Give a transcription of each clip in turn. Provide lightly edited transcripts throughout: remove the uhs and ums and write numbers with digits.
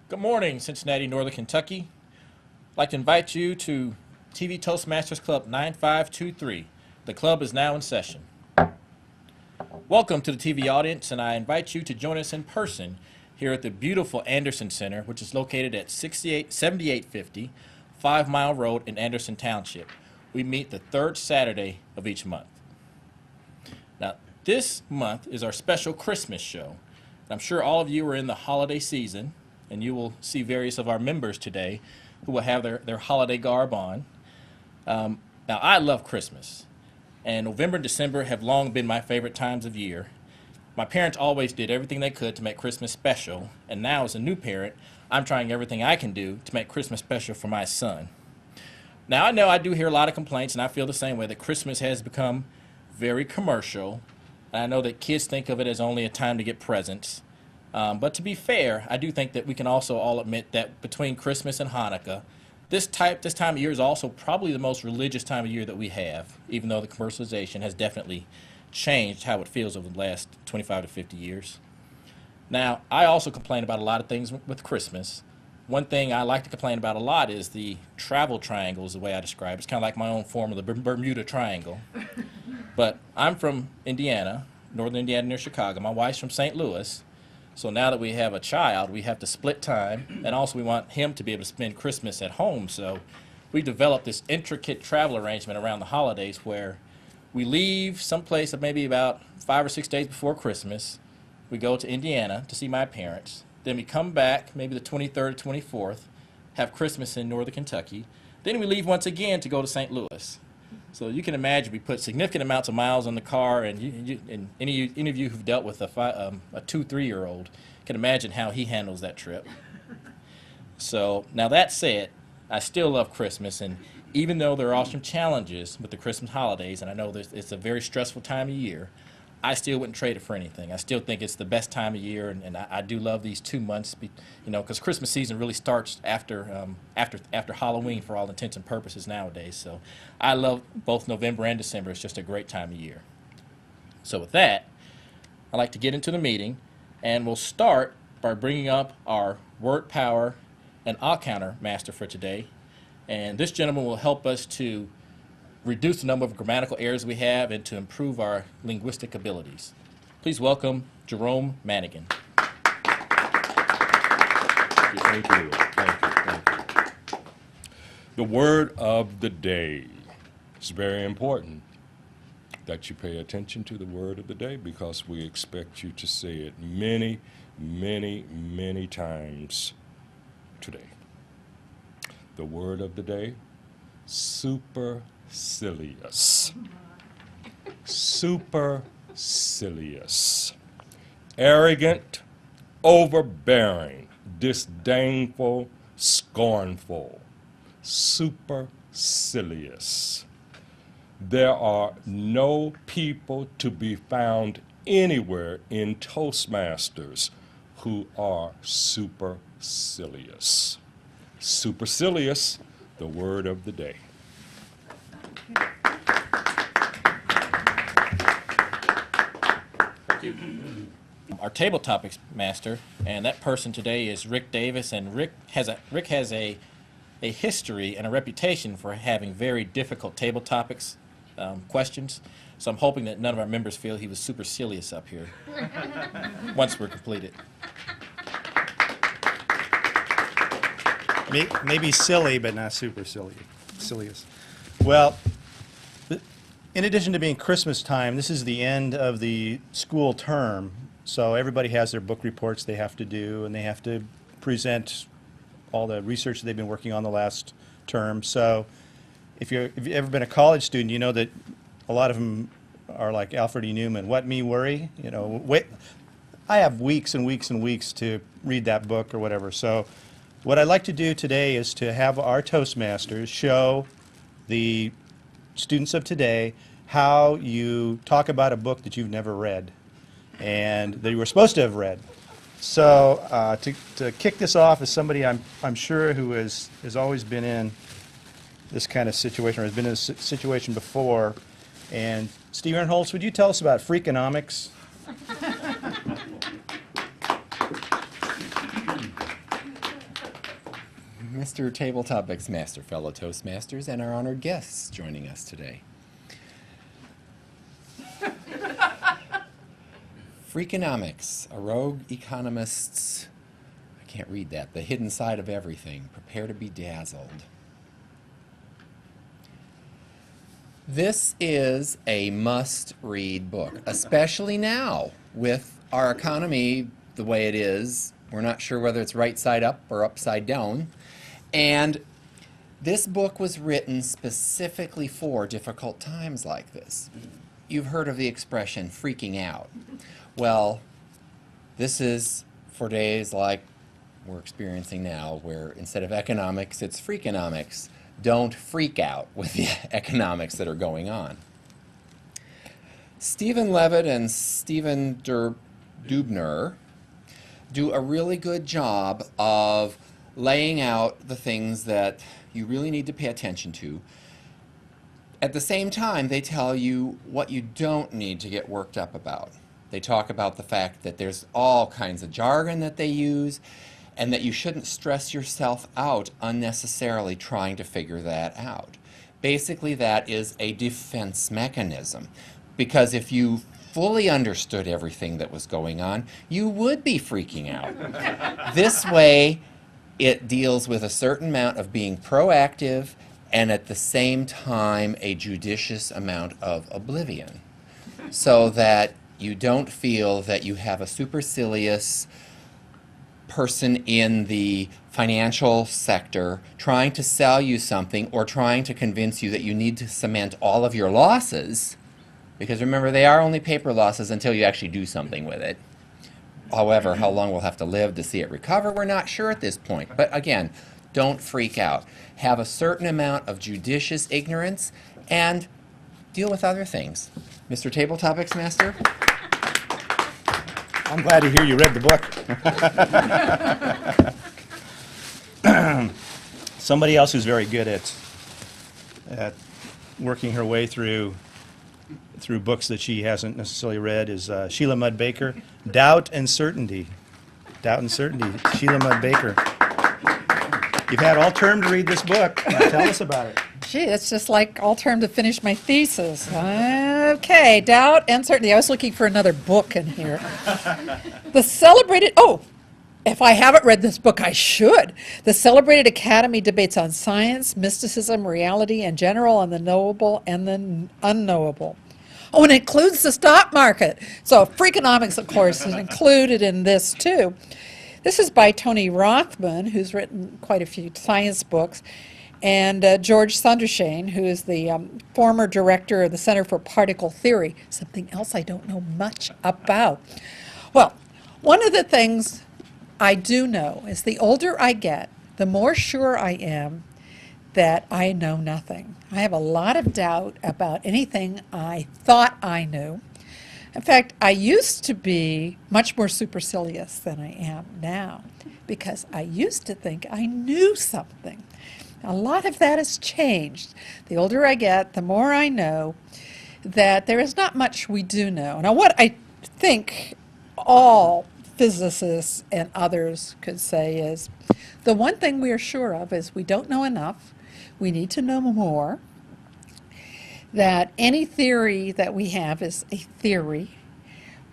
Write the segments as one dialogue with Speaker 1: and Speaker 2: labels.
Speaker 1: Good morning, Cincinnati, Northern Kentucky. I'd like to invite you to TV Toastmasters Club 9523. The club is now in session. Welcome to the TV audience, and I invite you to join us in person here at the beautiful Anderson Center, which is located at 7850 5 Mile Road in Anderson Township. We meet the third Saturday of each month. Now, this month is our special Christmas show. I'm sure all of you are in the holiday season, and you will see various of our members today who will have their holiday garb on. Now, I love Christmas, and November and December have long been my favorite times of year. My parents always did everything they could to make Christmas special, and now as a new parent, I'm trying everything I can do to make Christmas special for my son. Now, I know I do hear a lot of complaints, and I feel the same way, that Christmas has become very commercial, and I know that kids think of it as only a time to get presents. But to be fair, I do think that we can also all admit that between Christmas and Hanukkah, this time of year is also probably the most religious time of year that we have, even though the commercialization has definitely changed how it feels over the last 25 to 50 years. Now, I also complain about a lot of things with Christmas. One thing I like to complain about a lot is the travel triangle, is the way I describe it. It's kind of like my own form of the Bermuda Triangle. But I'm from Indiana, northern Indiana near Chicago. My wife's from St. Louis. So now that we have a child, we have to split time, and also we want him to be able to spend Christmas at home. So we developed this intricate travel arrangement around the holidays where we leave someplace maybe about 5 or 6 days before Christmas. We go to Indiana to see my parents. Then we come back maybe the 23rd or 24th, have Christmas in northern Kentucky. Then we leave once again to go to St. Louis. So you can imagine we put significant amounts of miles on the car, and any of you who've dealt with a 2-3-year-old can imagine how he handles that trip. So now that said, I still love Christmas, and even though there are some challenges with the Christmas holidays, and I know it's a very stressful time of year, I still wouldn't trade it for anything. I still think it's the best time of year, and I do love these 2 months, because Christmas season really starts after Halloween for all intents and purposes nowadays. So I love both November and December. It's just a great time of year. So with that, I'd like to get into the meeting, and we'll start by bringing up our word power and all counter master for today. And this gentleman will help us to reduce the number of grammatical errors we have and to improve our linguistic abilities. Please welcome Jerome Manigan.
Speaker 2: Thank you. The word of the day. It's very important that you pay attention to the word of the day because we expect you to say it many, many, many times today. The word of the day, supercilious. Supercilious. Arrogant, overbearing, disdainful, scornful. Supercilious. There are no people to be found anywhere in Toastmasters who are supercilious. Supercilious, the word of the day.
Speaker 1: Our Tabletopics master, and that person today is Rick Davis, and Rick has a history and a reputation for having very difficult table topics questions. So I'm hoping that none of our members feel he was supercilious up here once we're completed.
Speaker 3: Maybe silly, but not supercilious. Well, in addition to being Christmas time, this is the end of the school term, so everybody has their book reports they have to do, and they have to present all the research that they've been working on the last term. So if you've ever been a college student, you know that a lot of them are like Alfred E. Newman, what me worry? Wait, I have weeks and weeks and weeks to read that book or whatever. So what I'd like to do today is to have our Toastmasters show the students of today how you talk about a book that you've never read and that you were supposed to have read. So to kick this off is somebody I'm sure who has always been in this kind of situation, or has been in this situation before. And Steve Ernholz, would you tell us about Freakonomics?
Speaker 4: Mr. Tabletopics Master, fellow Toastmasters, and our honored guests joining us today. Freakonomics, a rogue economist's, I can't read that, the hidden side of everything. Prepare to be dazzled. This is a must-read book, especially now with our economy the way it is. We're not sure whether it's right side up or upside down. And this book was written specifically for difficult times like this. You've heard of the expression freaking out. Well, this is for days like we're experiencing now, where instead of economics, it's freakonomics. Don't freak out with the economics that are going on. Stephen Levitt and Stephen Dubner do a really good job of laying out the things that you really need to pay attention to. At the same time, they tell you what you don't need to get worked up about. They talk about the fact that there's all kinds of jargon that they use, and that you shouldn't stress yourself out unnecessarily trying to figure that out. Basically, that is a defense mechanism, because if you fully understood everything that was going on, you would be freaking out. This way, it deals with a certain amount of being proactive and at the same time a judicious amount of oblivion, so that you don't feel that you have a supercilious person in the financial sector trying to sell you something or trying to convince you that you need to cement all of your losses, because remember, they are only paper losses until you actually do something with it. However, how long we'll have to live to see it recover, we're not sure at this point. But again, don't freak out. Have a certain amount of judicious ignorance and deal with other things. Mr. Tabletopics Master?
Speaker 3: I'm glad to hear you read the book. Somebody else who's very good at working her way through books that she hasn't necessarily read is Sheila Mudd Baker. Doubt and Certainty. Doubt and Certainty. Sheila Mudd Baker. You've had all term to read this book. Tell us about it.
Speaker 5: Gee, it's just like all term to finish my thesis. Okay, Doubt and Certainty. I was looking for another book in here. The celebrated, if I haven't read this book, I should. The celebrated Academy debates on science, mysticism, reality, and general, on the knowable and the unknowable. Oh, and it includes the stock market. So Freakonomics, of course, is included in this too. This is by Tony Rothman, who's written quite a few science books, and George Sundershane, who is the former director of the Center for Particle Theory, something else I don't know much about. Well, one of the things I do know is the older I get, the more sure I am that I know nothing. I have a lot of doubt about anything I thought I knew. In fact, I used to be much more supercilious than I am now, because I used to think I knew something. A lot of that has changed. The older I get, the more I know that there is not much we do know. Now, what I think all physicists and others could say is, the one thing we are sure of is we don't know enough, we need to know more, that any theory that we have is a theory,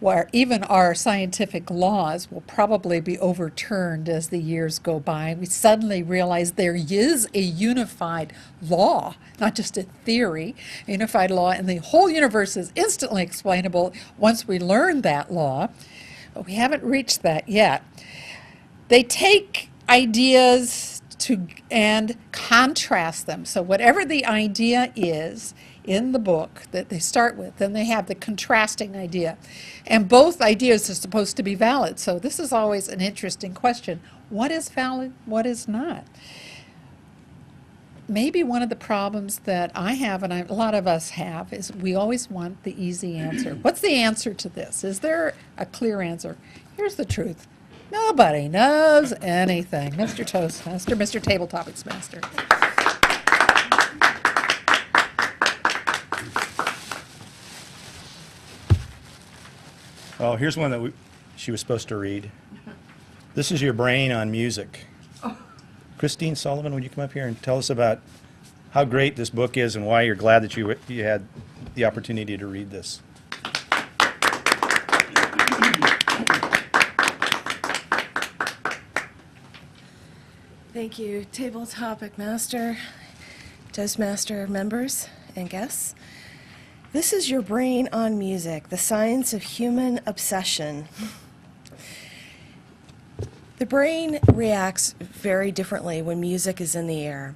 Speaker 5: where even our scientific laws will probably be overturned as the years go by. We suddenly realize there is a unified law, not just a theory, a unified law, and the whole universe is instantly explainable once we learn that law, but we haven't reached that yet. They take ideas and contrast them. So whatever the idea is in the book that they start with, then they have the contrasting idea. And both ideas are supposed to be valid. So this is always an interesting question. What is valid? What is not? Maybe one of the problems that I have, and a lot of us have, is we always want the easy answer. What's the answer to this? Is there a clear answer? Here's the truth. Nobody knows anything. Mr. Toastmaster, Mr. Tabletopics Master.
Speaker 3: Oh, here's one that she was supposed to read. This is Your Brain on Music. Christine Sullivan, would you come up here and tell us about how great this book is and why you're glad that you had the opportunity to read this?
Speaker 6: Thank you, Tabletopic Master, Toastmaster members and guests. This is Your Brain on Music, the Science of Human Obsession. The brain reacts very differently when music is in the air,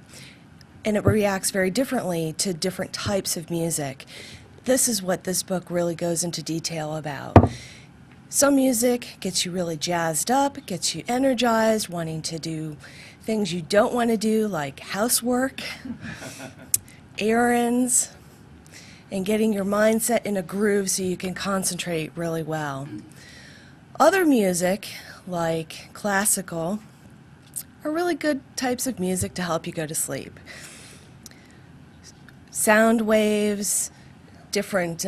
Speaker 6: and it reacts very differently to different types of music. This is what this book really goes into detail about. Some music gets you really jazzed up, gets you energized, wanting to do things you don't want to do, like housework, errands, and getting your mindset in a groove so you can concentrate really well. Other music, like classical, are really good types of music to help you go to sleep. Sound waves, different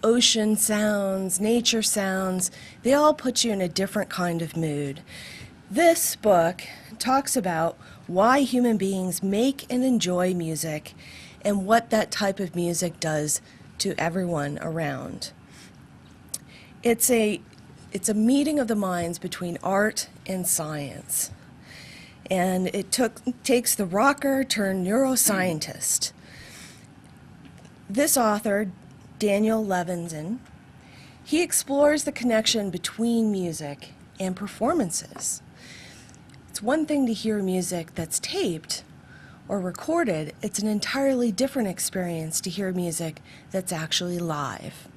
Speaker 6: ocean sounds, nature sounds, they all put you in a different kind of mood. This book talks about why human beings make and enjoy music and what that type of music does to everyone around. It's a meeting of the minds between art and science. And it takes the rocker turned neuroscientist. This author, Daniel Levinson, he explores the connection between music and performances. It's one thing to hear music that's taped or recorded. It's an entirely different experience to hear music that's actually live.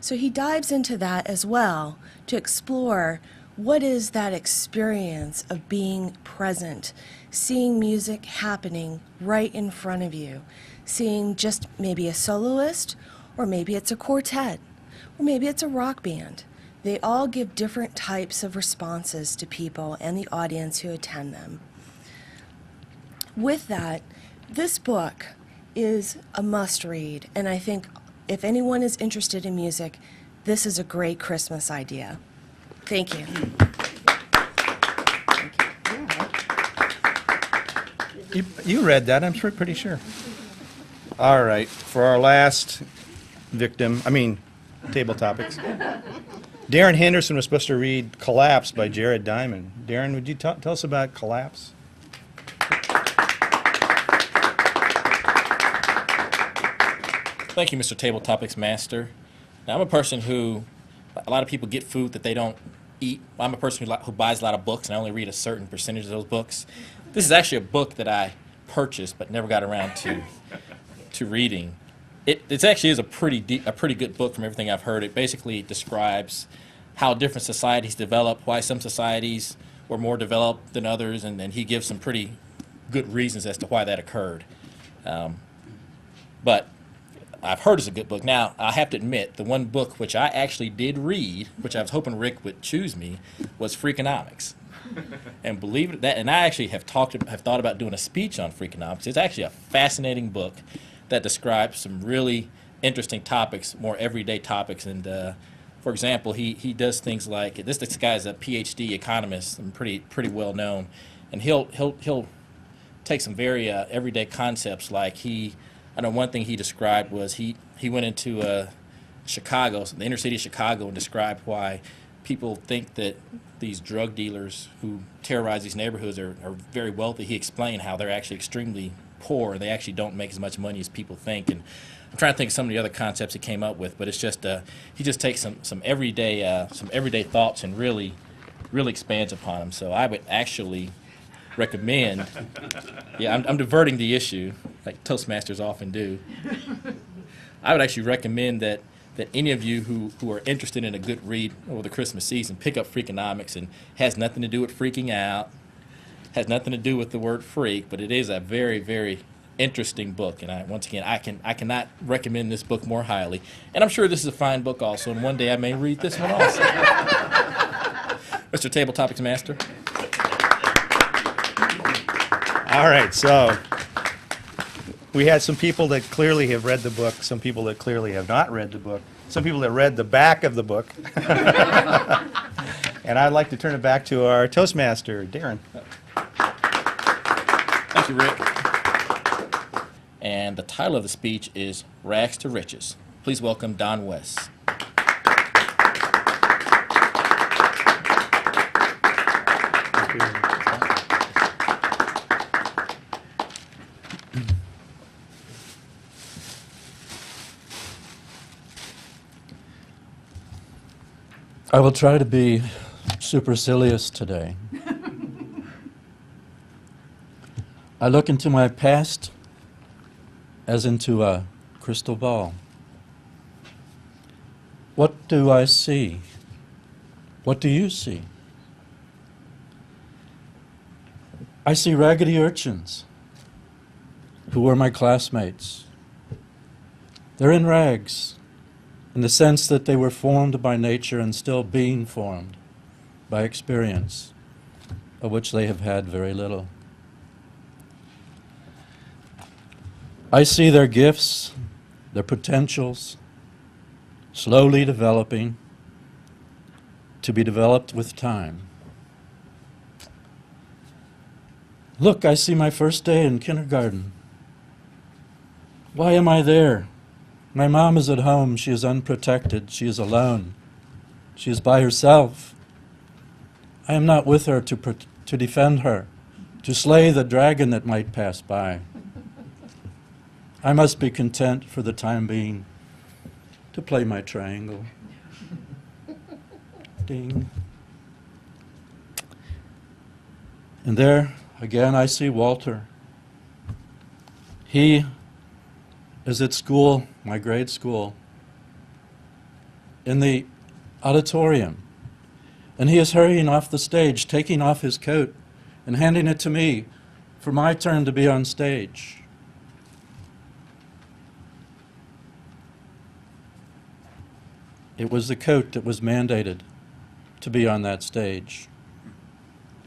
Speaker 6: So he dives into that as well to explore what is that experience of being present, seeing music happening right in front of you, seeing just maybe a soloist, or maybe it's a quartet, or maybe it's a rock band. They all give different types of responses to people and the audience who attend them. With that, this book is a must-read, and I think if anyone is interested in music, this is a great Christmas idea. Thank you.
Speaker 3: You read that, I'm pretty sure. All right, for our last table topics. Darren Henderson was supposed to read Collapse by Jared Diamond. Darren, would you tell us about Collapse?
Speaker 1: Thank you, Mr. Tabletopics Master. Now, I'm a person who, a lot of people get food that they don't eat. I'm a person who buys a lot of books, and I only read a certain percentage of those books. This is actually a book that I purchased but never got around to reading. It actually is a pretty good book from everything I've heard. It basically describes how different societies develop, why some societies were more developed than others, and then he gives some pretty good reasons as to why that occurred. But I've heard it's a good book. Now, I have to admit, the one book which I actually did read, which I was hoping Rick would choose me, was Freakonomics. And believe it, and I actually have thought about doing a speech on Freakonomics. It's actually a fascinating book that describes some really interesting topics, more everyday topics. And for example, he does things like this guy is a PhD economist and pretty well known, and he'll take some very everyday concepts. Like I know one thing he described was he went into Chicago, the inner city of Chicago, and described why people think that these drug dealers who terrorize these neighborhoods are very wealthy. He explained how they're actually extremely poor, and they actually don't make as much money as people think. And I'm trying to think of some of the other concepts he came up with, but it's just he just takes some everyday thoughts and really expands upon them. So I would actually recommend. Yeah, I'm diverting the issue like Toastmasters often do. I would actually recommend that any of you who are interested in a good read over the Christmas season pick up Freakonomics, and has nothing to do with freaking out, has nothing to do with the word freak, but it is a very, very interesting book. And once again, I cannot recommend this book more highly. And I'm sure this is a fine book also, and one day I may read this one also. Mr. Tabletopics Master.
Speaker 3: All right, so we had some people that clearly have read the book, some people that clearly have not read the book, some people that read the back of the book. And I'd like to turn it back to our Toastmaster, Darren.
Speaker 1: you, Rick. And the title of the speech is Rags to Riches. Please welcome Don Wess.
Speaker 7: I will try to be supercilious today. I look into my past as into a crystal ball. What do I see? What do you see? I see raggedy urchins who were my classmates. They're in rags, in the sense that they were formed by nature and still being formed by experience, of which they have had very little. I see their gifts, their potentials, slowly developing, to be developed with time. Look, I see my first day in kindergarten. Why am I there? My mom is at home. She is unprotected. She is alone. She is by herself. I am not with her to defend her, to slay the dragon that might pass by. I must be content for the time being to play my triangle. Ding. And there, again, I see Walter. He is at school, my grade school, in the auditorium. And he is hurrying off the stage, taking off his coat and handing it to me for my turn to be on stage. It was the coat that was mandated to be on that stage.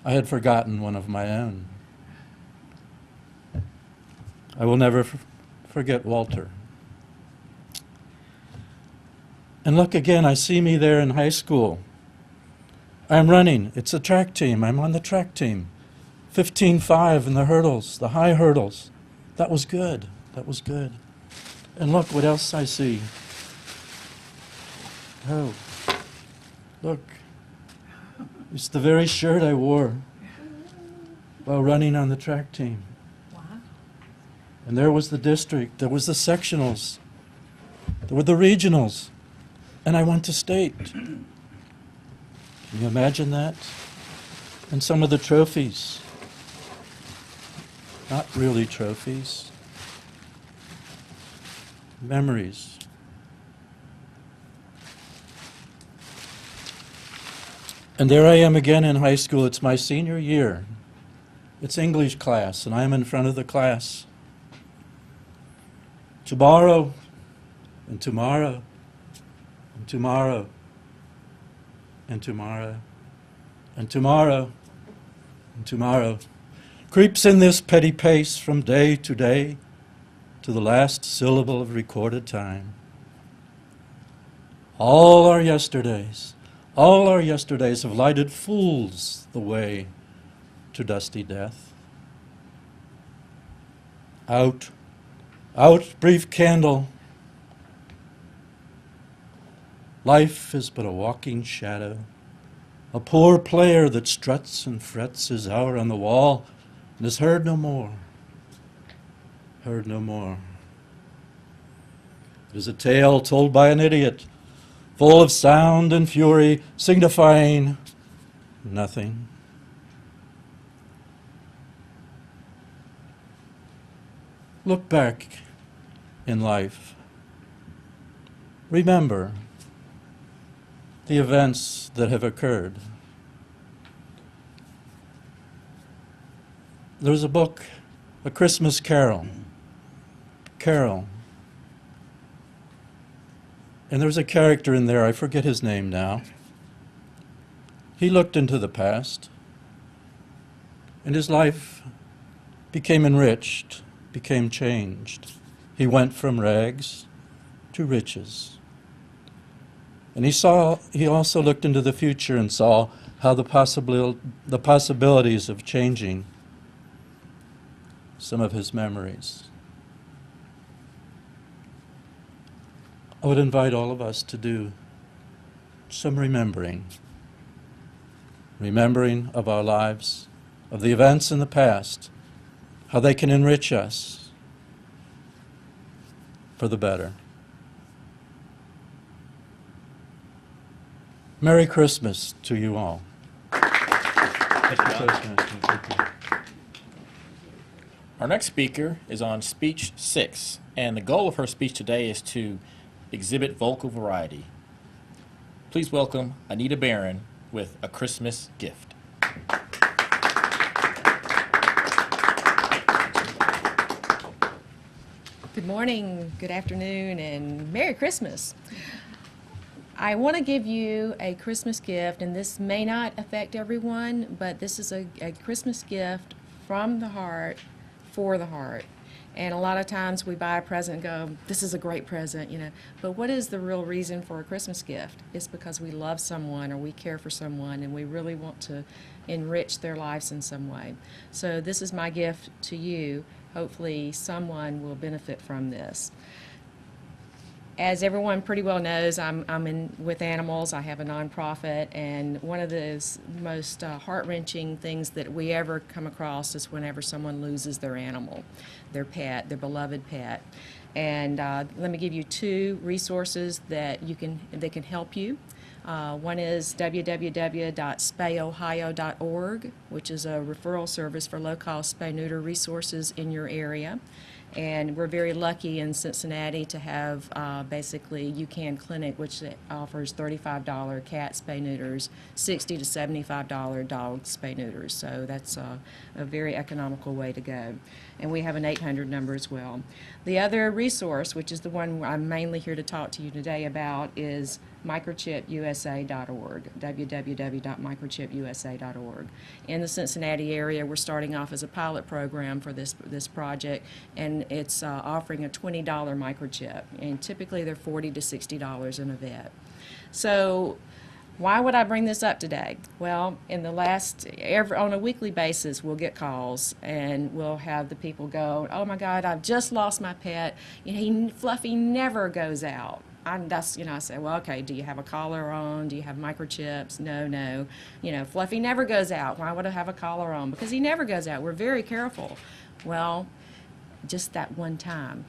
Speaker 7: I had forgotten one of my own. I will never forget Walter. And look again, I see me there in high school. I'm running. It's a track team. I'm on the track team. 15.5 in the hurdles, the high hurdles. That was good. That was good. And look what else I see. Oh, look. It's the very shirt I wore while running on the track team.
Speaker 5: Wow.
Speaker 7: And there was the district, there was the sectionals, there were the regionals, and I went to state. Can you imagine that? And some of the trophies. Not really trophies. Memories. And there I am again in high school. It's my senior year. It's English class, and I'm in front of the class. Tomorrow, and tomorrow, and tomorrow, and tomorrow, and tomorrow, and tomorrow, creeps in this petty pace from day to day to the last syllable of recorded time. All our yesterdays have lighted fools the way to dusty death. Out, out, brief candle. Life is but a walking shadow, a poor player that struts and frets his hour on the wall and is heard no more, heard no more. It is a tale told by an idiot, full of sound and fury, signifying nothing. Look back in life. Remember the events that have occurred. There's a book, A Christmas Carol. Carol. And there's a character in there, I forget his name now. He looked into the past, and his life became enriched, became changed. He went from rags to riches. And he also looked into the future and saw how the possibilities of changing some of his memories. I would invite all of us to do some remembering of our lives, of the events in the past, how they can enrich us for the better. Merry Christmas to you all.
Speaker 1: Our next speaker is on speech 6, and the goal of her speech today is to exhibit vocal variety. Please welcome Anita Barron with A Christmas Gift.
Speaker 8: Good morning, good afternoon, and Merry Christmas. I want to give you a Christmas gift, and this may not affect everyone, but this is a Christmas gift from the heart for the heart. And a lot of times we buy a present and go, this is a great present, you know. But what is the real reason for a Christmas gift? It's because we love someone or we care for someone and we really want to enrich their lives in some way. So this is my gift to you. Hopefully someone will benefit from this. As everyone pretty well knows, I'm in with animals. I have a nonprofit, and one of the most heart-wrenching things that we ever come across is whenever someone loses their animal, their pet, their beloved pet. And let me give you two resources that can help you. One is www.spayohio.org, which is a referral service for low-cost spay-neuter resources in your area. And we're very lucky in Cincinnati to have basically UCAN Clinic, which offers $35 cat spay neuters, $60 to $75 dog spay neuters. So that's a very economical way to go. And we have an 800 number as well. The other resource, which is the one I'm mainly here to talk to you today about, is microchipusa.org, www.microchipusa.org. In the Cincinnati area, we're starting off as a pilot program for this project, and it's offering a $20 microchip, and typically they're $40 to $60 in a vet. So why would I bring this up today? Well, on a weekly basis, we'll get calls, and we'll have the people go, oh my God, I've just lost my pet. You know, Fluffy never goes out. I say, well, okay, do you have a collar on? Do you have microchips? No. You know, Fluffy never goes out. Why would I have a collar on? Because he never goes out. We're very careful. Well, just that one time,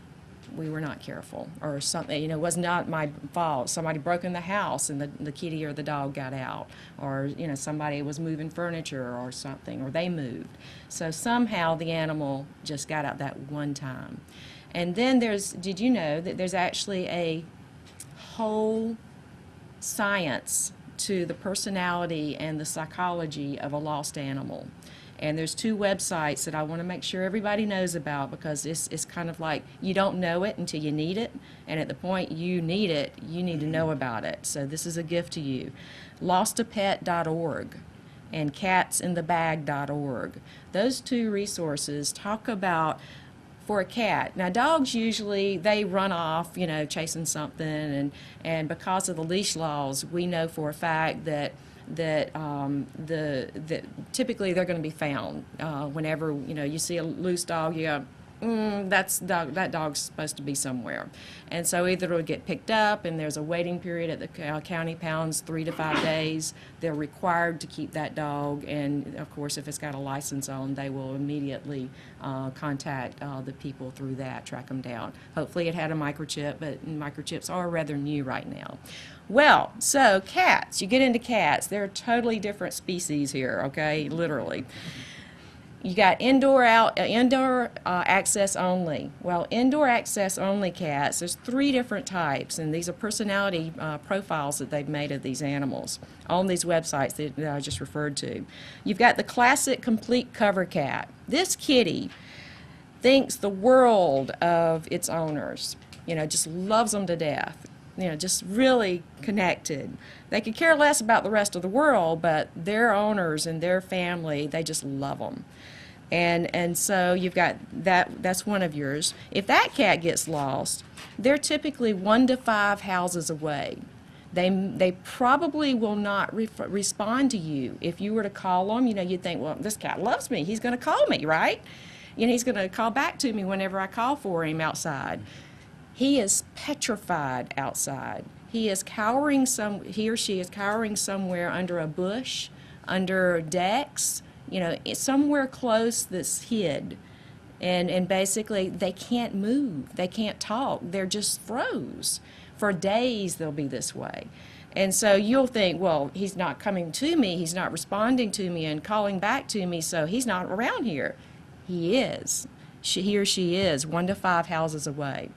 Speaker 8: we were not careful, or something. You know, it was not my fault. Somebody broke in the house and the kitty or the dog got out, or you know, somebody was moving furniture or something, or they moved. So somehow the animal just got out that one time. And then did you know that there's actually a whole science to the personality and the psychology of a lost animal? And there's two websites that I want to make sure everybody knows about, because it's kind of like you don't know it until you need it, and at the point you need it, you need to know about it. So this is a gift to you. lostapet.org and catsinthebag.org. Those two resources talk about, for a cat. Now, dogs usually, they run off, you know, chasing something, and because of the leash laws, we know for a fact that typically they're going to be found. Whenever, you know, you see a loose dog, you go, that dog's supposed to be somewhere. And so either it'll get picked up, and there's a waiting period at the county pounds, 3 to 5 days. They're required to keep that dog, and of course if it's got a license on, they will immediately contact the people through that, track them down. Hopefully it had a microchip, but microchips are rather new right now. Well, so cats, you get into cats, they're totally different species here, okay, literally. You got indoor access only. Well, indoor access only cats, there's 3 different types, and these are personality profiles that they've made of these animals on these websites that I just referred to. You've got the classic complete cover cat. This kitty thinks the world of its owners, you know, just loves them to death. You know, just really connected. They could care less about the rest of the world, but their owners and their family, they just love them. And so you've got that's one of yours. If that cat gets lost, they're typically 1 to 5 houses away. They probably will not respond to you. If you were to call them, you know, you'd think, well, this cat loves me. He's going to call me, right? You know, he's going to call back to me whenever I call for him outside. He is petrified outside. He is cowering he or she is cowering somewhere under a bush, under decks, you know, somewhere close that's hid. And basically, they can't move. They can't talk. They're just froze. For days, they'll be this way. And so you'll think, well, he's not coming to me. He's not responding to me and calling back to me, so he's not around here. He is. He or she is 1 to 5 houses away.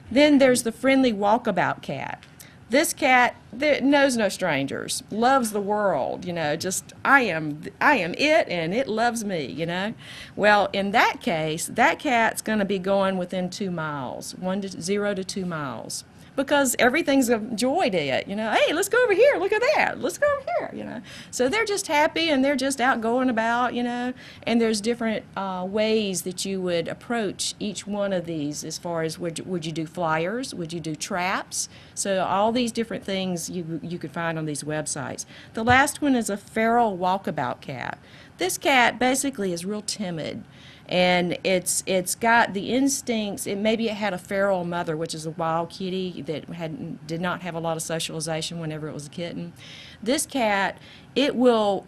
Speaker 8: Then there's the friendly walkabout cat. This cat knows no strangers, loves the world, you know, just I am it and it loves me, you know. Well, in that case, that cat's going to be going within 2 miles, 0 to 2 miles. Because everything's a joy to it, you know. Hey, let's go over here, look at that, let's go over here, you know. So they're just happy and they're just out going about, you know. And there's different ways that you would approach each one of these as far as would you do flyers, would you do traps? So all these different things you could find on these websites. The last one is a feral walkabout cat. This cat basically is real timid. And it's got the instincts. Maybe it had a feral mother, which is a wild kitty that did not have a lot of socialization whenever it was a kitten. This cat, it will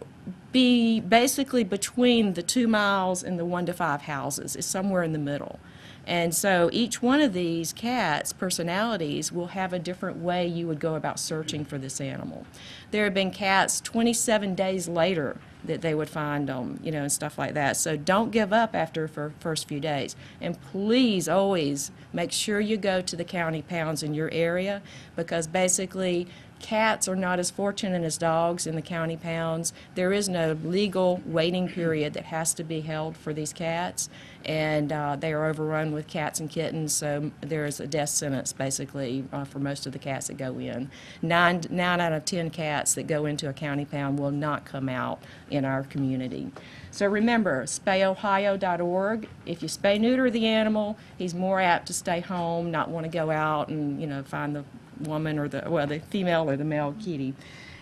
Speaker 8: be basically between the 2 miles and the 1 to 5 houses. It's somewhere in the middle. And so each one of these cats' personalities will have a different way you would go about searching for this animal. There have been cats 27 days later that they would find them, you know, and stuff like that. So don't give up after the first few days. And please always make sure you go to the county pounds in your area, because basically cats are not as fortunate as dogs in the county pounds. There is no legal waiting period that has to be held for these cats, and they are overrun with cats and kittens, so there is a death sentence basically for most of the cats that go in. 9 out of 10 cats that go into a county pound will not come out in our community. So remember, spayohio.org. If you spay neuter the animal, he's more apt to stay home, not want to go out and, you know, find the woman or the female or the male kitty.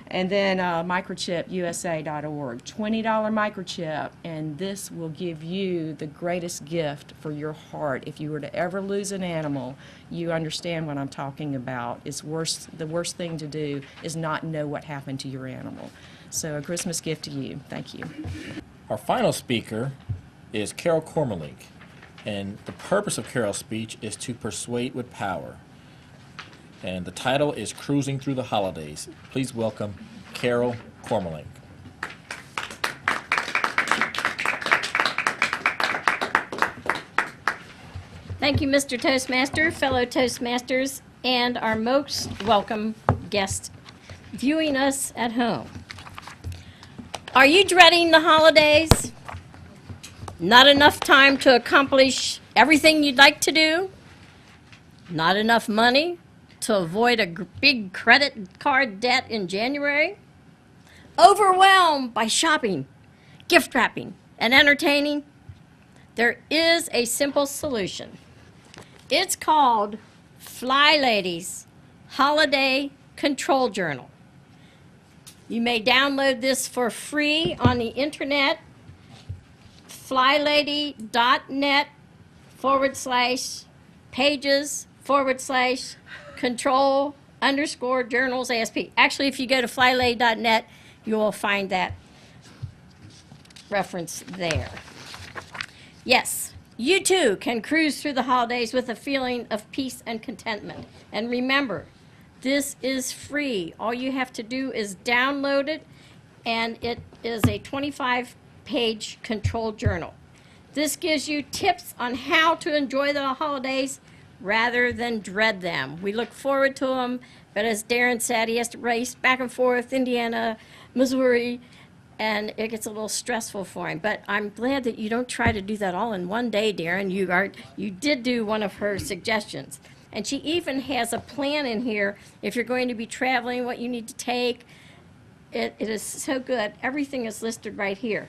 Speaker 8: And then microchipusa.org, $20 microchip, and this will give you the greatest gift for your heart. If you were to ever lose an animal, you understand what I'm talking about. The worst thing to do is not know what happened to your animal. So a Christmas gift to you. Thank you.
Speaker 1: Our final speaker is Carol Kormelink, and the purpose of Carol's speech is to persuade with power. And the title is Cruising Through the Holidays. Please welcome Carol Kormelink.
Speaker 9: Thank you, Mr. Toastmaster, fellow Toastmasters, and our most welcome guest viewing us at home. Are you dreading the holidays? Not enough time to accomplish everything you'd like to do? Not enough money to avoid a big credit card debt in January? Overwhelmed by shopping, gift wrapping, and entertaining? There is a simple solution. It's called Fly Lady's Holiday Control Journal. You may download this for free on the internet, flylady.net/pages/control_journals ASP. Actually, if you go to flylady.net, you will find that reference there. Yes, you too can cruise through the holidays with a feeling of peace and contentment. And remember, this is free. All you have to do is download it, and it is a 25-page control journal. This gives you tips on how to enjoy the holidays rather than dread them. We look forward to them, but as Darren said, he has to race back and forth, Indiana, Missouri, and it gets a little stressful for him. But I'm glad that you don't try to do that all in one day, Darren. You did do one of her suggestions. And she even has a plan in here if you're going to be traveling, what you need to take. It is so good. Everything is listed right here.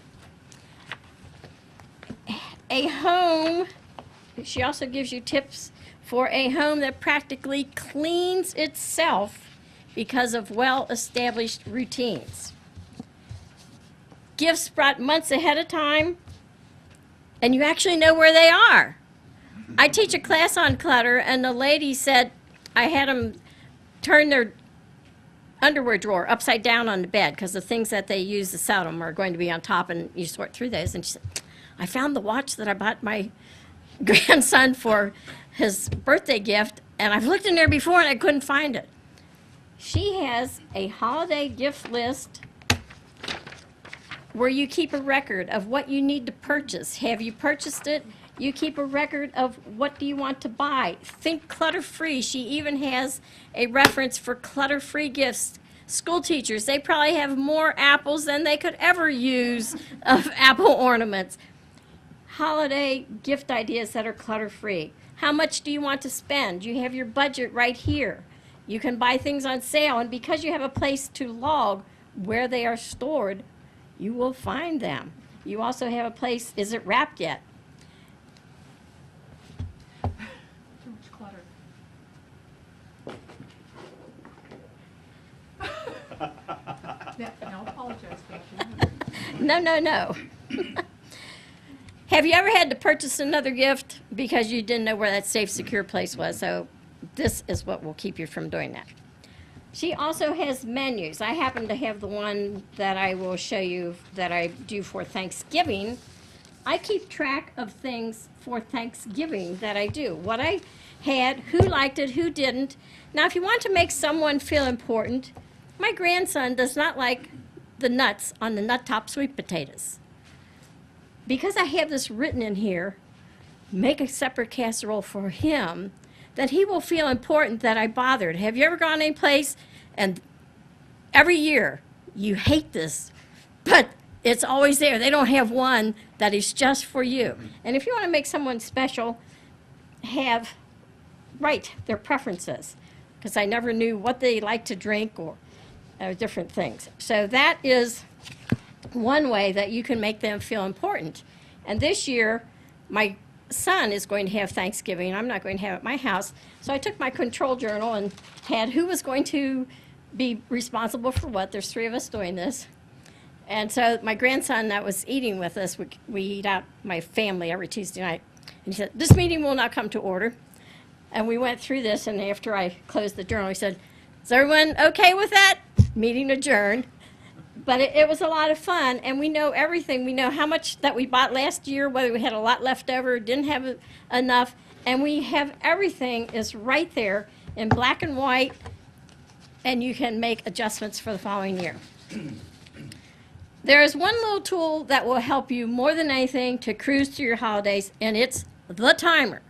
Speaker 9: A home, she also gives you tips for a home that practically cleans itself because of well-established routines. Gifts brought months ahead of time, and you actually know where they are. I teach a class on clutter, and the lady said I had them turn their underwear drawer upside down on the bed because the things that they use to sell them are going to be on top, and you sort through those. And she said, I found the watch that I bought my grandson for his birthday gift, and I've looked in there before and I couldn't find it. She has a holiday gift list where you keep a record of what you need to purchase. Have you purchased it? You keep a record of what do you want to buy. Think clutter-free. She even has a reference for clutter-free gifts. School teachers, they probably have more apples than they could ever use of apple ornaments. Holiday gift ideas that are clutter-free. How much do you want to spend? You have your budget right here. You can buy things on sale, and because you have a place to log where they are stored, you will find them. You also have a place, is it wrapped yet?
Speaker 5: Too much clutter. Yeah, and I'll apologize for that.
Speaker 9: No. Have you ever had to purchase another gift because you didn't know where that safe, secure place was? So this is what will keep you from doing that. She also has menus. I happen to have the one that I will show you that I do for Thanksgiving. I keep track of things for Thanksgiving that I do. What I had, who liked it, who didn't. Now, if you want to make someone feel important, my grandson does not like the nuts on the nut top sweet potatoes. Because I have this written in here, make a separate casserole for him, that he will feel important that I bothered. Have you ever gone any place and every year you hate this, but it's always there. They don't have one that is just for you. And if you want to make someone special, write their preferences, because I never knew what they like to drink or different things. So that is one way that you can make them feel important. And this year, my son is going to have Thanksgiving. I'm not going to have it at my house. So I took my control journal and had who was going to be responsible for what. There's 3 of us doing this. And so my grandson that was eating with us, we eat out, my family, every Tuesday night. And he said, this meeting will not come to order. And we went through this, and after I closed the journal, he said, is everyone okay with that? Meeting adjourned. But it was a lot of fun, and we know everything. We know how much that we bought last year, whether we had a lot left over, didn't have enough, and we have everything is right there in black and white, and you can make adjustments for the following year. There is one little tool that will help you more than anything to cruise through your holidays, and it's the timer.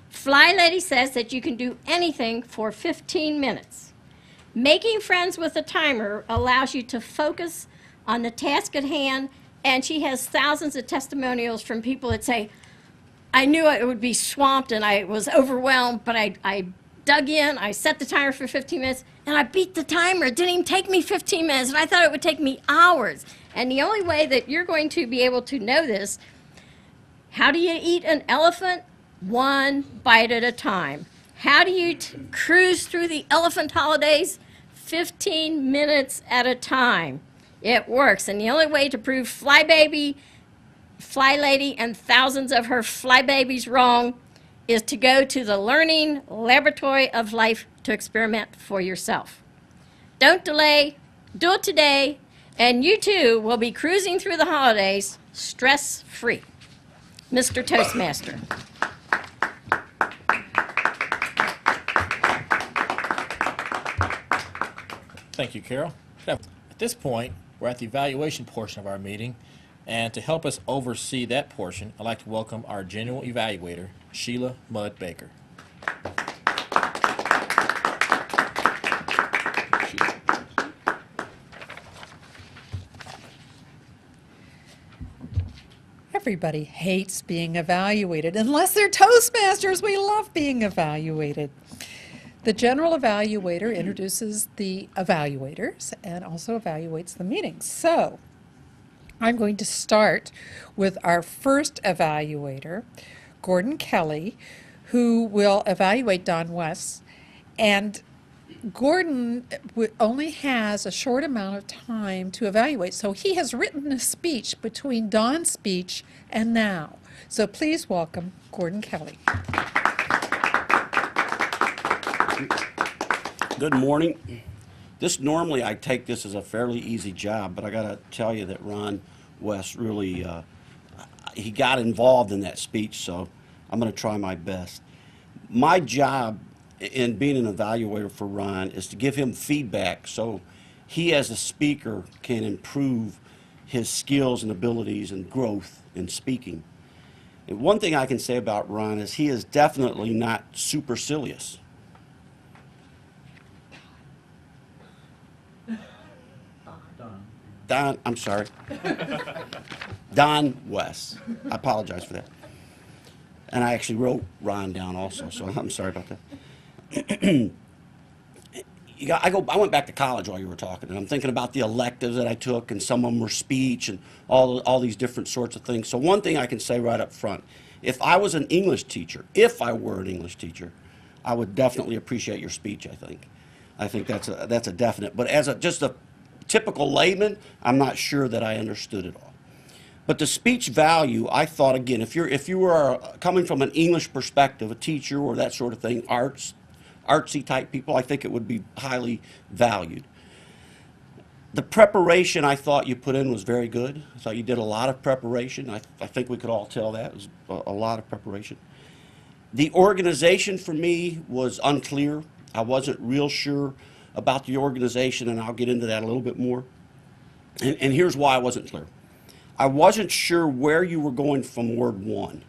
Speaker 9: Fly Lady says that you can do anything for 15 minutes. Making friends with a timer allows you to focus on the task at hand, and she has thousands of testimonials from people that say, I knew it would be swamped and I was overwhelmed, but I dug in, I set the timer for 15 minutes, and I beat the timer. It didn't even take me 15 minutes, and I thought it would take me hours. And the only way that you're going to be able to know this, how do you eat an elephant? One bite at a time. How do you cruise through the elephant holidays? 15 minutes at a time. It works. And the only way to prove Fly Lady, and thousands of her Fly Babies wrong is to go to the learning laboratory of life to experiment for yourself. Don't delay. Do it today. And you too will be cruising through the holidays stress-free. Mr. Toastmaster.
Speaker 1: Thank you, Carol. At this point, we're at the evaluation portion of our meeting, and to help us oversee that portion, I'd like to welcome our general evaluator, Sheila Mudd Baker.
Speaker 5: Everybody hates being evaluated, unless they're Toastmasters. We love being evaluated. The general evaluator introduces the evaluators and also evaluates the meetings. So I'm going to start with our first evaluator, Gordon Kelly, who will evaluate Don Wess. And Gordon only has a short amount of time to evaluate, so he has written a speech between Don's speech and now. So please welcome Gordon Kelly.
Speaker 10: Good morning. Normally I take this as a fairly easy job, but I got to tell you that Wess really, he got involved in that speech, so I'm going to try my best. My job in being an evaluator for Ron is to give him feedback so he as a speaker can improve his skills and abilities and growth in speaking. And one thing I can say about Ron is he is definitely not supercilious. I'm sorry. Don Wess. I apologize for that. And I actually wrote Ron down also, so I'm sorry about that. I went back to college while you were talking, and I'm thinking about the electives that I took, and some of them were speech and all these different sorts of things. So one thing I can say right up front, if I were an English teacher, I would definitely appreciate your speech, I think. I think that's a definite. But as just a typical layman, I'm not sure that I understood it all. But the speech value, I thought, again, if you were coming from an English perspective, a teacher or that sort of thing, artsy type people, I think it would be highly valued. The preparation I thought you put in was very good. I thought you did a lot of preparation. I think we could all tell that. It was a lot of preparation. The organization for me was unclear. I wasn't real sure about the organization, and I'll get into that a little bit more. And here's why I wasn't clear. I wasn't sure where you were going from word one.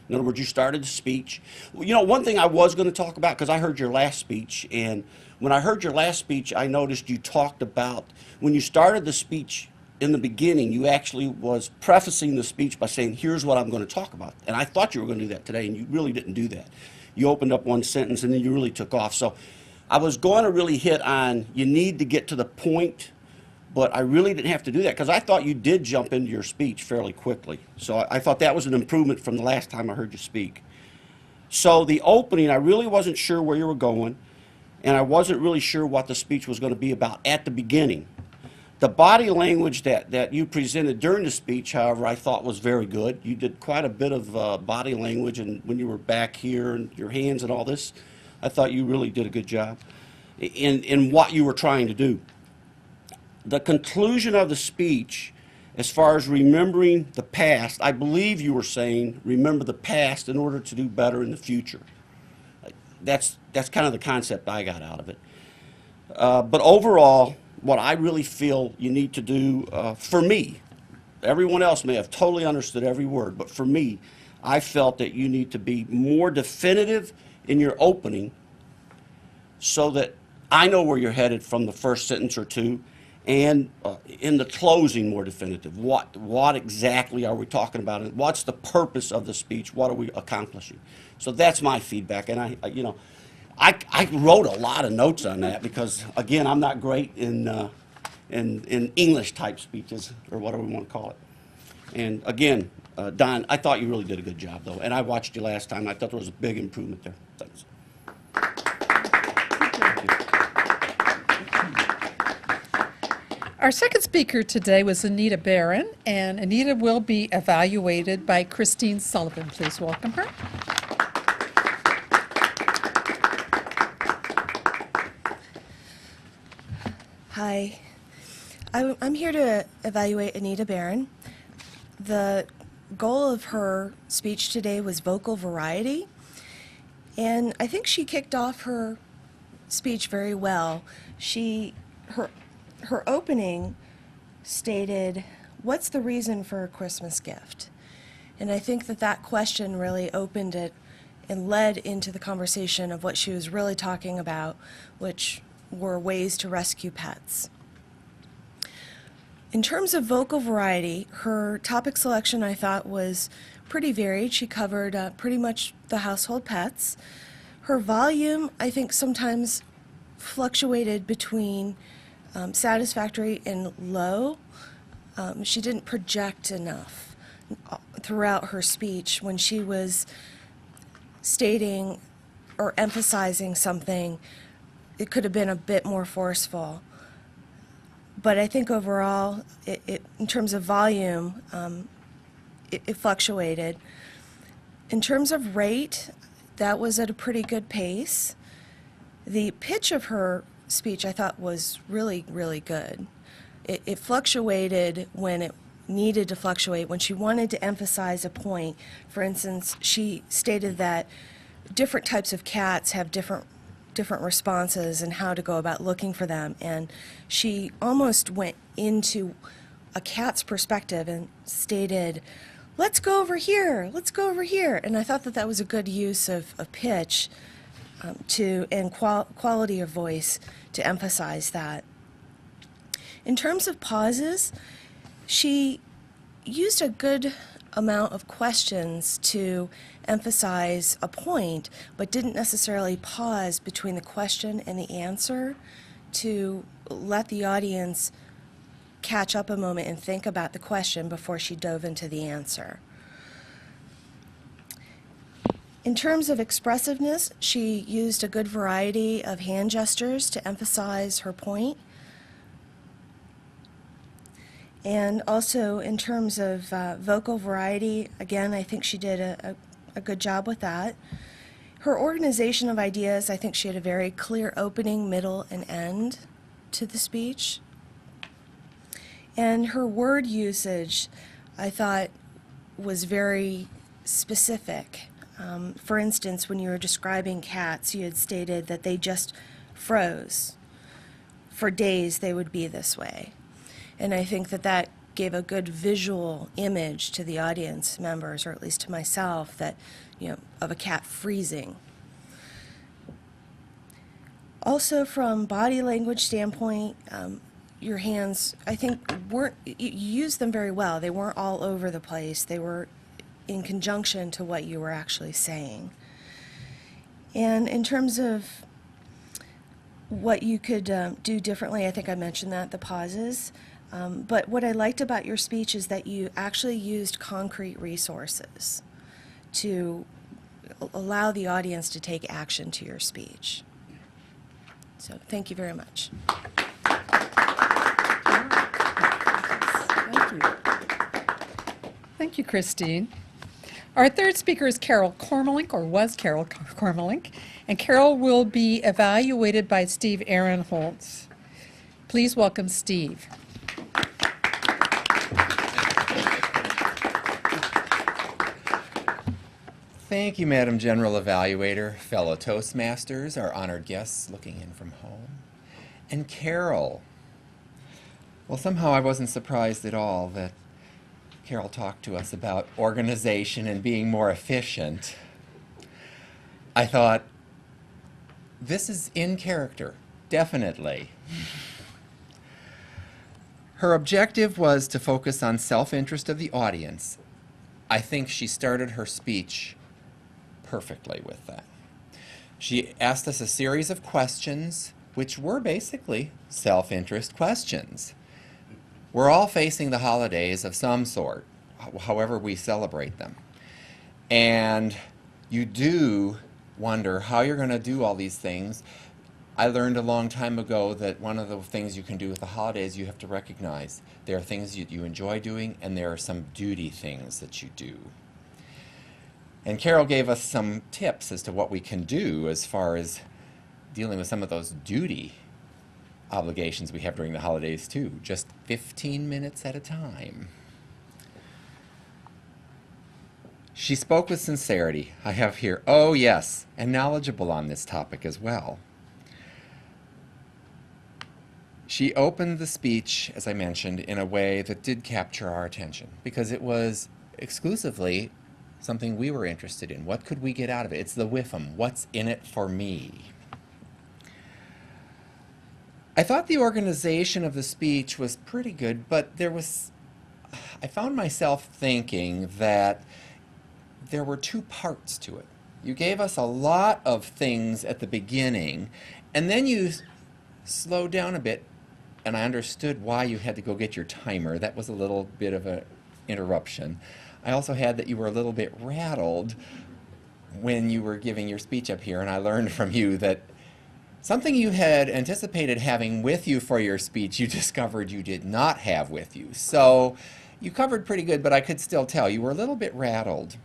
Speaker 10: In other words, you started the speech. Well, you know, one thing I was going to talk about, because I heard your last speech, and when I heard your last speech, I noticed you talked about, when you started the speech in the beginning, you actually was prefacing the speech by saying, here's what I'm going to talk about. And I thought you were going to do that today, and you really didn't do that. You opened up one sentence, and then you really took off. So I was going to really hit on, you need to get to the point, but I really didn't have to do that because I thought you did jump into your speech fairly quickly. So I thought that was an improvement from the last time I heard you speak. So the opening, I really wasn't sure where you were going, and I wasn't really sure what the speech was going to be about at the beginning. The body language that you presented during the speech, however, I thought was very good. You did quite a bit of body language, and when you were back here and your hands and all this, I thought you really did a good job in what you were trying to do. The conclusion of the speech, as far as remembering the past, I believe you were saying remember the past in order to do better in the future. That's kind of the concept I got out of it. But overall, what I really feel you need to do, for me, everyone else may have totally understood every word, but for me, I felt that you need to be more definitive in your opening so that I know where you're headed from the first sentence or two, and in the closing more definitive. What exactly are we talking about? And what's the purpose of the speech? What are we accomplishing? So that's my feedback, and I wrote a lot of notes on that because, again, I'm not great in English type speeches, or whatever we want to call it. And again, Don, I thought you really did a good job, though, and I watched you last time. I thought there was a big improvement there. Thanks.
Speaker 5: Our second speaker today was Anita Barron, and Anita will be evaluated by Christine Sullivan. Please welcome her.
Speaker 6: Hi. I'm here to evaluate Anita Barron. The goal of her speech today was vocal variety, and I think she kicked off her speech very well. Her opening stated, what's the reason for a Christmas gift? And I think that question really opened it and led into the conversation of what she was really talking about, which were ways to rescue pets. In terms of vocal variety, her topic selection I thought was pretty varied. She covered pretty much the household pets. Her volume, I think, sometimes fluctuated between satisfactory and low. She didn't project enough throughout her speech when she was stating or emphasizing something. it could have been a bit more forceful. But I think overall, in terms of volume, it fluctuated. In terms of rate, that was at a pretty good pace. The pitch of her speech, I thought, was really, really good. It fluctuated when it needed to fluctuate, when she wanted to emphasize a point. For instance, she stated that different types of cats have different responses and how to go about looking for them. And she almost went into a cat's perspective and stated, let's go over here, let's go over here. And I thought that that was a good use of pitch and quality of voice to emphasize that. In terms of pauses, she used a good amount of questions to emphasize a point, but didn't necessarily pause between the question and the answer to let the audience catch up a moment and think about the question before she dove into the answer. In terms of expressiveness, she used a good variety of hand gestures to emphasize her point. And also in terms of vocal variety, again, I think she did a good job with that. Her organization of ideas, I think she had a very clear opening, middle, and end to the speech. And her word usage, I thought, was very specific. For instance, when you were describing cats, you had stated that they just froze. For days, they would be this way. And I think that that gave a good visual image to the audience members, or at least to myself, that, of a cat freezing. Also, from body language standpoint, your hands, I think, you used them very well. They weren't all over the place. They were in conjunction to what you were actually saying. And in terms of what you could do differently, I think I mentioned that, the pauses. But what I liked about your speech is that you actually used concrete resources to allow the audience to take action to your speech. So thank you very much.
Speaker 5: Thank you. Thank you, Christine. Our third speaker is Carol Kormelink, or was Carol Kormelink, and Carol will be evaluated by Steve Aaronholtz. Please welcome Steve.
Speaker 4: Thank you, Madam General Evaluator, fellow Toastmasters, our honored guests looking in from home, and Carol. Well, somehow I wasn't surprised at all that Carol talked to us about organization and being more efficient. I thought, this is in character, definitely. Her objective was to focus on self-interest of the audience. I think she started her speech perfectly with that. She asked us a series of questions, which were basically self-interest questions. We're all facing the holidays of some sort, however we celebrate them. And you do wonder how you're going to do all these things. I learned a long time ago that one of the things you can do with the holidays, you have to recognize there are things you enjoy doing, and there are some duty things that you do. And Carol gave us some tips as to what we can do as far as dealing with some of those duty obligations we have during the holidays too, just 15 minutes at a time. She spoke with sincerity. I have here, oh yes, and knowledgeable on this topic as well. She opened the speech, as I mentioned, in a way that did capture our attention, because it was exclusively something we were interested in. What could we get out of it? It's the WIFM. What's in it for me? I thought the organization of the speech was pretty good, but I found myself thinking that there were two parts to it. You gave us a lot of things at the beginning, and then you slowed down a bit, and I understood why you had to go get your timer. That was a little bit of an interruption. I also had that you were a little bit rattled when you were giving your speech up here, and I learned from you that Something you had anticipated having with you for your speech, you discovered you did not have with you. So you covered pretty good, but I could still tell you were a little bit rattled.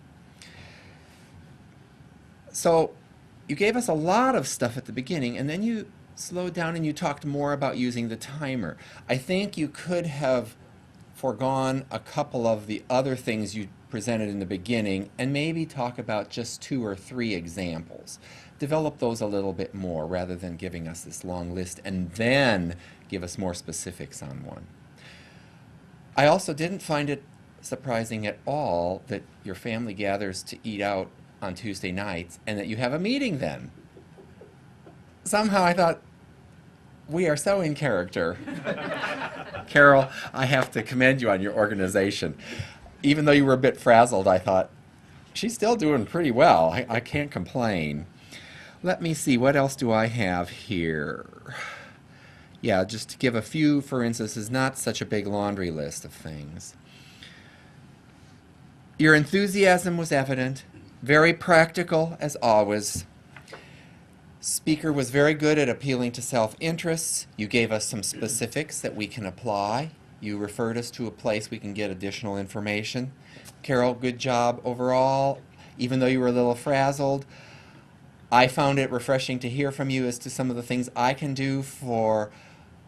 Speaker 4: So you gave us a lot of stuff at the beginning, and then you slowed down and you talked more about using the timer. I think you could have foregone a couple of the other things you presented in the beginning and maybe talk about just 2 or 3 examples. Develop those a little bit more rather than giving us this long list and then give us more specifics on one. I also didn't find it surprising at all that your family gathers to eat out on Tuesday nights and that you have a meeting then. Somehow I thought, we are so in character. Carol, I have to commend you on your organization. Even though you were a bit frazzled, I thought, she's still doing pretty well. I can't complain. Let me see, what else do I have here? Yeah, just to give a few, for instance, is not such a big laundry list of things. Your enthusiasm was evident, very practical as always. Speaker was very good at appealing to self-interests. You gave us some specifics that we can apply. You referred us to a place we can get additional information. Carol, good job overall, even though you were a little frazzled. I found it refreshing to hear from you as to some of the things I can do for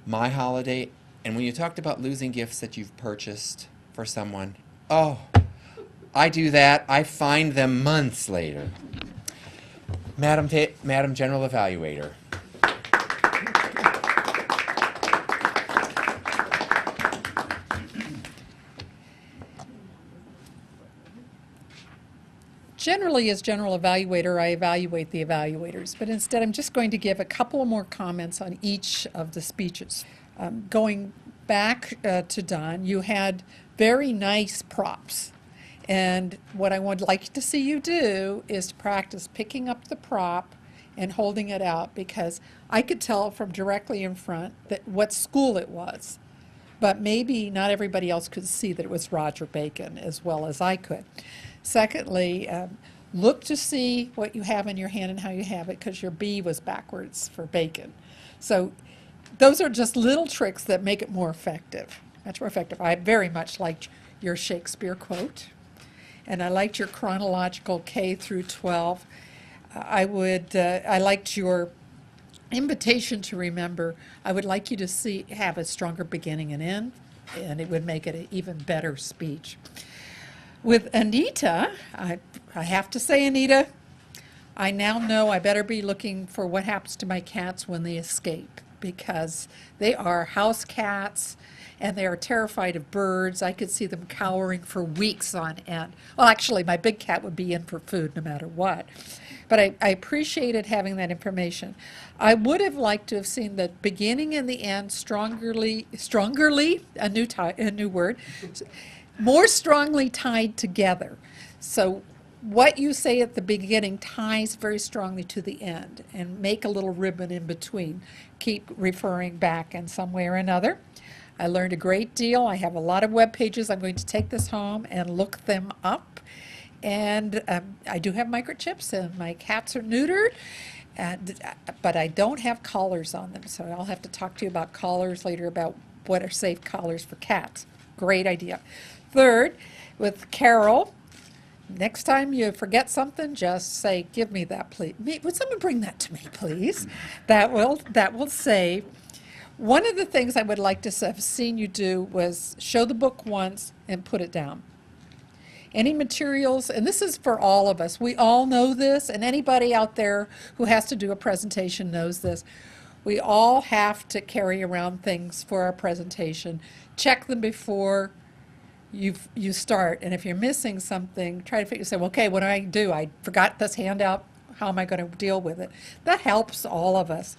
Speaker 4: my holiday. And when you talked about losing gifts that you've purchased for someone, oh, I do that. I find them months later. Madam General Evaluator.
Speaker 5: Generally, as General Evaluator, I evaluate the evaluators, but instead I'm just going to give a couple more comments on each of the speeches. Going back to Don, you had very nice props. And what I would like to see you do is to practice picking up the prop and holding it out, because I could tell from directly in front that what school it was. But maybe not everybody else could see that it was Roger Bacon as well as I could. Secondly, look to see what you have in your hand and how you have it, because your B was backwards for bacon. So those are just little tricks that make it more effective, much more effective. I very much liked your Shakespeare quote, and I liked your chronological K through 12. I liked your invitation to remember. I would like you to have a stronger beginning and end, and it would make it an even better speech. With Anita, I have to say, Anita, I now know I better be looking for what happens to my cats when they escape, because they are house cats and they are terrified of birds. I could see them cowering for weeks on end. Well, actually, my big cat would be in for food no matter what. But I appreciated having that information. I would have liked to have seen the beginning and the end strongerly, a new word, more strongly tied together. So what you say at the beginning ties very strongly to the end, and make a little ribbon in between. Keep referring back in some way or another. I learned a great deal. I have a lot of web pages. I'm going to take this home and look them up. And I do have microchips, and my cats are neutered, but I don't have collars on them. So I'll have to talk to you about collars later, about what are safe collars for cats. Great idea. Third, with Carol, next time you forget something, just say, "Give me that, please." Would someone bring that to me, please? That will save. One of the things I would like to have seen you do was show the book once and put it down. Any materials, and this is for all of us, we all know this, and anybody out there who has to do a presentation knows this. We all have to carry around things for our presentation. Check them before you start, and if you're missing something, try to say, well, okay, what do? I forgot this handout. How am I going to deal with it? That helps all of us,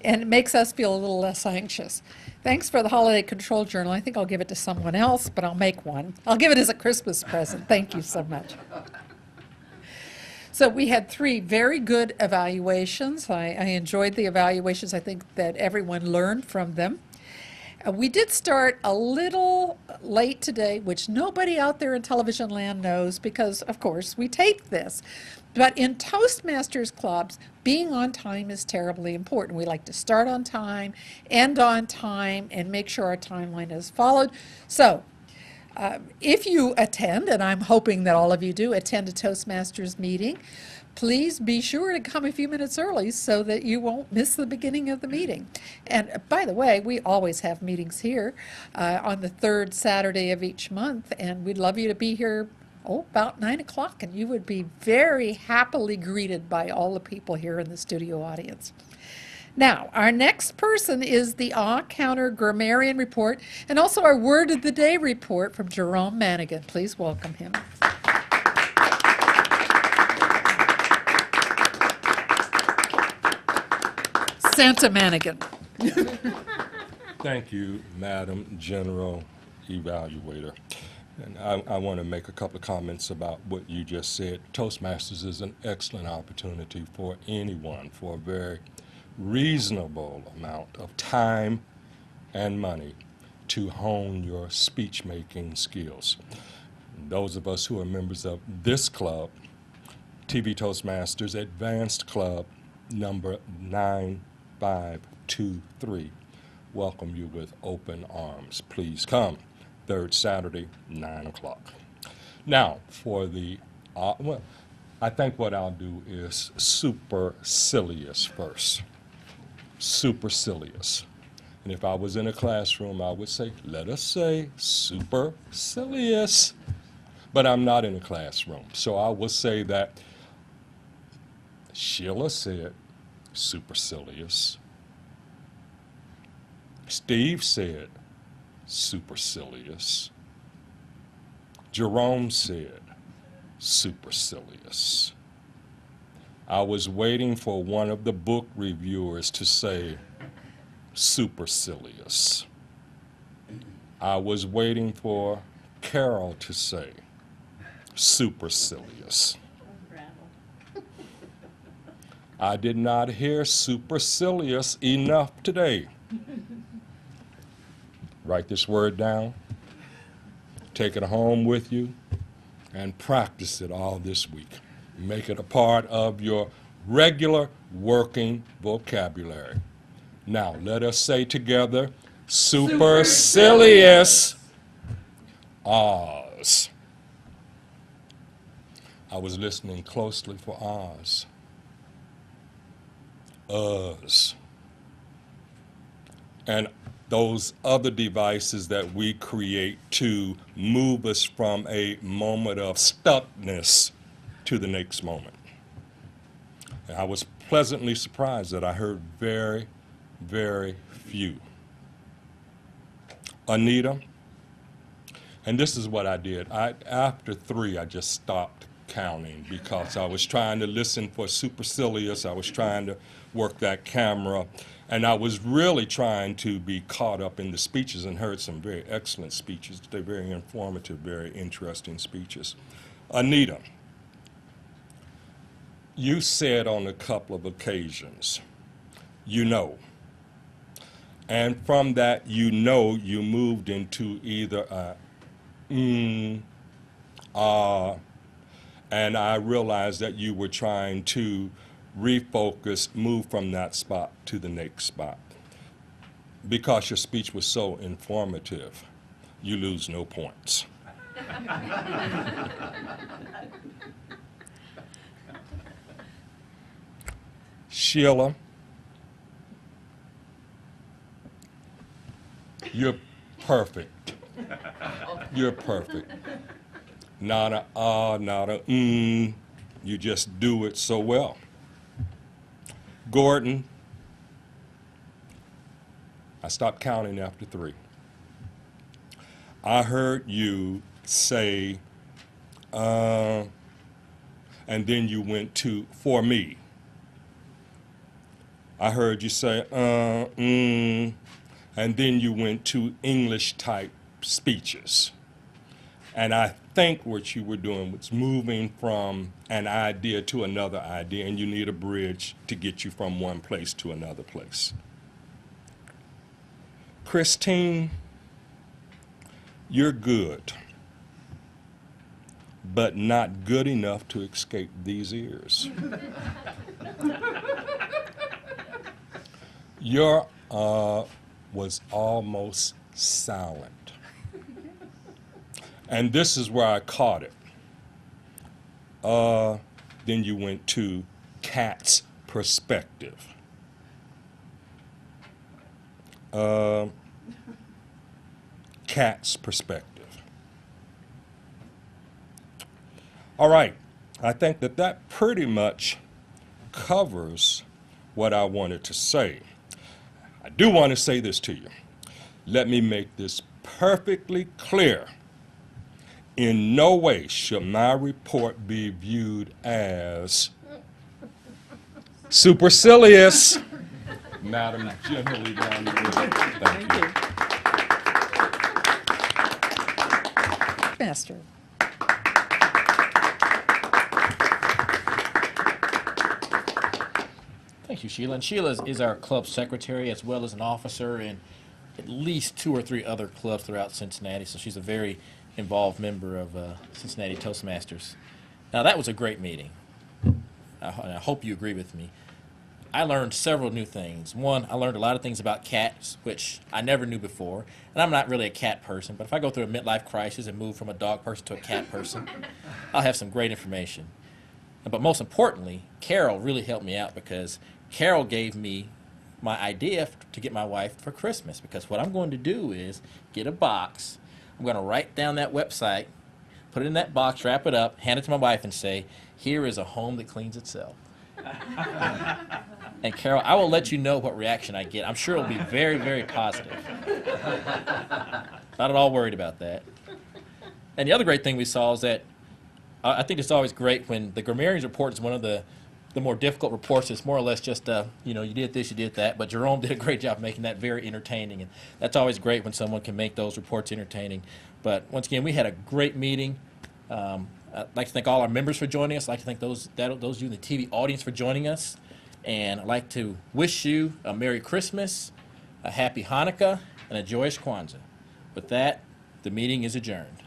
Speaker 5: and it makes us feel a little less anxious. Thanks for the Holiday Control Journal. I think I'll give it to someone else, but I'll make one. I'll give it as a Christmas present. Thank you so much. So we had 3 very good evaluations. I enjoyed the evaluations. I think that everyone learned from them. We did start a little late today, which nobody out there in television land knows because, of course, we taped this. But in Toastmasters clubs, being on time is terribly important. We like to start on time, end on time, and make sure our timeline is followed. So if you attend, and I'm hoping that all of you do, attend a Toastmasters meeting, please be sure to come a few minutes early so that you won't miss the beginning of the meeting. And by the way, we always have meetings here on the third Saturday of each month, and we'd love you to be here about 9 o'clock, and you would be very happily greeted by all the people here in the studio audience. Now, our next person is the Counter Grammarian Report and also our Word of the Day report from Jerome Manigan. Please welcome him. Santa Manigan.
Speaker 2: Thank you, Madam General Evaluator. And I want to make a couple of comments about what you just said. Toastmasters is an excellent opportunity for anyone for a very reasonable amount of time and money to hone your speech-making skills. And those of us who are members of this club, TV Toastmasters Advanced Club number 9523, welcome you with open arms. Please come. Third Saturday, 9 o'clock. Now, for the, well, I think what I'll do is supercilious first. Supercilious. And if I was in a classroom, I would say, let us say supercilious. But I'm not in a classroom. So I will say that Sheila said supercilious. Steve said supercilious. Jerome said supercilious. I was waiting for one of the book reviewers to say supercilious. I was waiting for Carol to say supercilious. I did not hear supercilious enough today. Write this word down, take it home with you, and practice it all this week. Make it a part of your regular working vocabulary. Now, let us say together, supercilious Oz. I was listening closely for Oz. Us. And those other devices that we create to move us from a moment of stuckness to the next moment. And I was pleasantly surprised that I heard very, very few. Anita, and this is what I did. After 3, I just stopped counting because I was trying to listen for supercilious. I was trying to work that camera. And I was really trying to be caught up in the speeches and heard some very excellent speeches. They're very informative, very interesting speeches. Anita, you said on a couple of occasions, you know. And from that, you know, you moved into either a and I realized that you were trying to refocus, move from that spot to the next spot. Because your speech was so informative, you lose no points. Sheila, you're perfect. You're perfect. Not a not a you just do it so well. Gordon, I stopped counting after 3. I heard you say, and then you went to, for me. I heard you say, and then you went to English type speeches. And I think what you were doing was moving from an idea to another idea, and you need a bridge to get you from one place to another place. Christine, you're good, but not good enough to escape these ears. Your was almost silent. And this is where I caught it. Then you went to Kat's perspective. Kat's perspective. All right, I think that that pretty much covers what I wanted to say. I do want to say this to you. Let me make this perfectly clear. In no way should my report be viewed as supercilious. Madam Generally down the road. Thank you.
Speaker 5: Master.
Speaker 1: Thank you, Sheila. And Sheila is our club secretary as well as an officer in at least 2 or 3 other clubs throughout Cincinnati, so she's a very involved member of Cincinnati Toastmasters. Now, that was a great meeting. I hope you agree with me. I learned several new things. One, I learned a lot of things about cats, which I never knew before. And I'm not really a cat person, but if I go through a midlife crisis and move from a dog person to a cat person, I'll have some great information. But most importantly, Carol really helped me out because Carol gave me my idea to get my wife for Christmas, because what I'm going to do is get a box. I'm going to write down that website, put it in that box, wrap it up, hand it to my wife and say, here is a home that cleans itself. And Carol, I will let you know what reaction I get. I'm sure it'll be very, very positive. Not at all worried about that. And the other great thing we saw is that I think it's always great when the grammarian's report is one of the more difficult reports. It's more or less just, you did this, you did that. But Jerome did a great job making that very entertaining. And that's always great when someone can make those reports entertaining. But once again, we had a great meeting. I'd like to thank all our members for joining us. I'd like to thank those of you in the TV audience for joining us. And I'd like to wish you a Merry Christmas, a Happy Hanukkah, and a joyous Kwanzaa. With that, the meeting is adjourned.